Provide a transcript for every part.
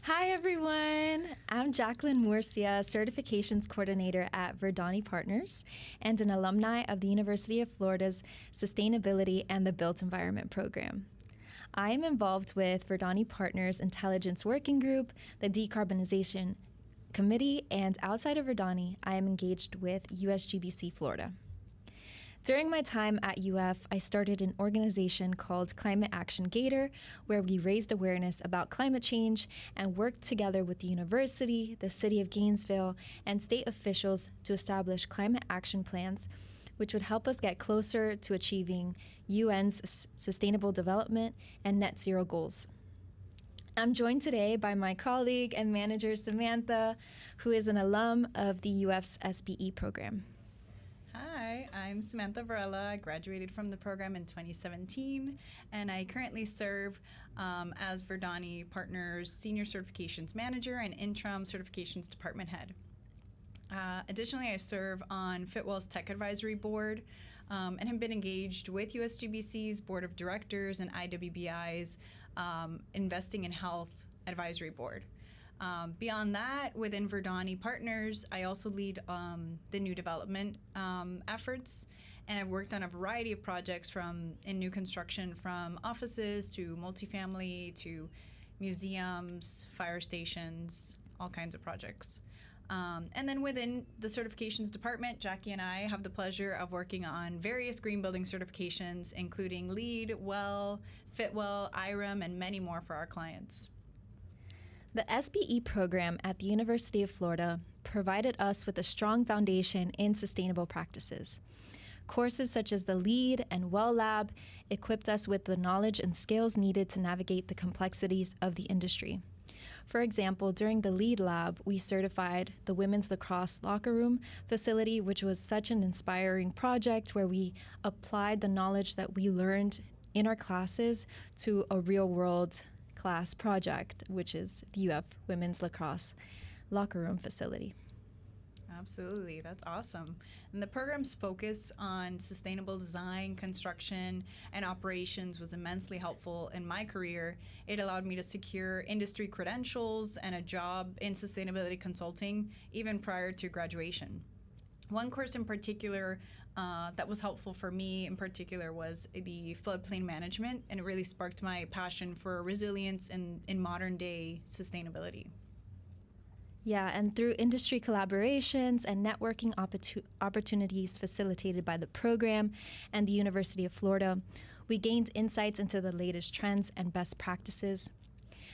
Hi, everyone. I'm Jacqueline Murcia, Certifications Coordinator at Verdani Partners and an alumni of the University of Florida's Sustainability and the Built Environment program. I am involved with Verdani Partners Intelligence Working Group, the Decarbonization Committee, and outside of Verdani, I am engaged with USGBC Florida. During my time at UF, I started an organization called Climate Action Gator, where we raised awareness about climate change and worked together with the university, the city of Gainesville, and state officials to establish climate action plans, which would help us get closer to achieving UN's Sustainable Development and Net Zero goals. I'm joined today by my colleague and manager, Samantha, who is an alum of the UF's SBE program. Hi, I'm Samantha Varela. I graduated from the program in 2017, and I currently serve as Verdani Partners Senior Certifications Manager and Interim Certifications Department Head. Additionally, I serve on Fitwell's Tech Advisory Board and have been engaged with USGBC's Board of Directors and IWBI's Investing in Health Advisory Board. Beyond that, within Verdani Partners, I also lead the new development efforts, and I've worked on a variety of projects in new construction, from offices to multifamily to museums, fire stations, all kinds of projects. And then within the certifications department, Jackie and I have the pleasure of working on various green building certifications, including LEED, WELL, Fitwell, IREM, and many more for our clients. The SBE program at the University of Florida provided us with a strong foundation in sustainable practices. Courses such as the LEED and WELL Lab equipped us with the knowledge and skills needed to navigate the complexities of the industry. For example, during the LEED Lab, we certified the women's lacrosse locker room facility, which was such an inspiring project where we applied the knowledge that we learned in our classes to a real-world class project, which is the UF Women's Lacrosse Locker Room Facility. Absolutely, that's awesome. And the program's focus on sustainable design, construction, and operations was immensely helpful in my career. It allowed me to secure industry credentials and a job in sustainability consulting even prior to graduation. One course in particular that was helpful for me in particular was the floodplain management, and it really sparked my passion for resilience in modern day sustainability. Yeah, and through industry collaborations and networking opportunities facilitated by the program and the University of Florida, we gained insights into the latest trends and best practices.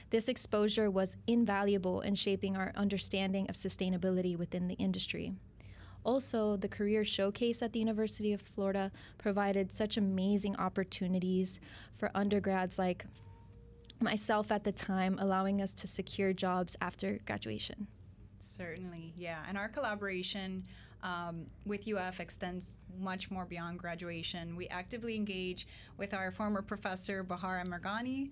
This exposure was invaluable in shaping our understanding of sustainability within the industry. Also, the Career Showcase at the University of Florida provided such amazing opportunities for undergrads like myself at the time, allowing us to secure jobs after graduation. Certainly, yeah. And our collaboration with UF extends much more beyond graduation. We actively engage with our former professor, Bahar Amarghani,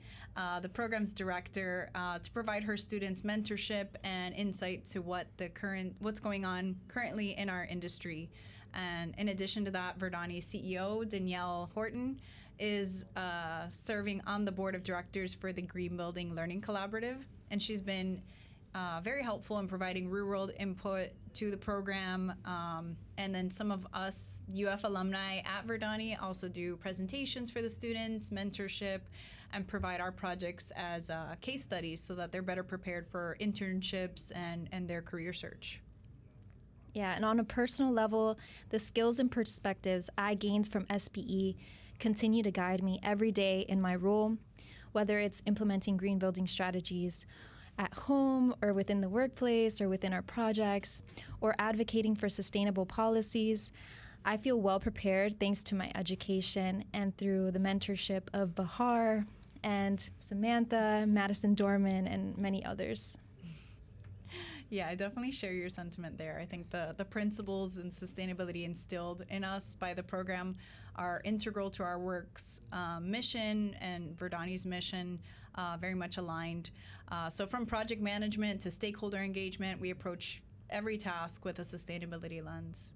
the program's director, to provide her students mentorship and insight to what's going on currently in our industry. And in addition to that, Verdani CEO, Danielle Horton, is serving on the board of directors for the Green Building Learning Collaborative, and she's been very helpful in providing real-world input to the program. And then some of us UF alumni at Verdani also do presentations for the students, mentorship, and provide our projects as case studies so that they're better prepared for internships and their career search. Yeah, and on a personal level, the skills and perspectives I gained from SBE continue to guide me every day in my role, whether it's implementing green building strategies at home or within the workplace or within our projects, or advocating for sustainable policies. I feel well prepared thanks to my education and through the mentorship of Bahar and Samantha, Madison Dorman, and many others. Yeah, I definitely share your sentiment there. I think the principles and sustainability instilled in us by the program are integral to our work's mission and Verdani's mission, very much aligned. So from project management to stakeholder engagement, we approach every task with a sustainability lens,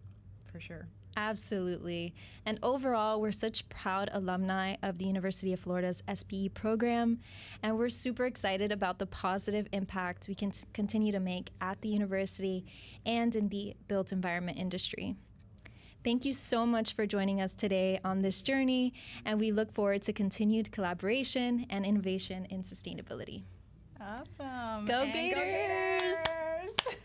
for sure. Absolutely. And overall, we're such proud alumni of the University of Florida's SPE program, and we're super excited about the positive impact we can continue to make at the university and in the built environment industry. Thank you so much for joining us today on this journey, and we look forward to continued collaboration and innovation in sustainability. Awesome. Go And Gators! Go Gators!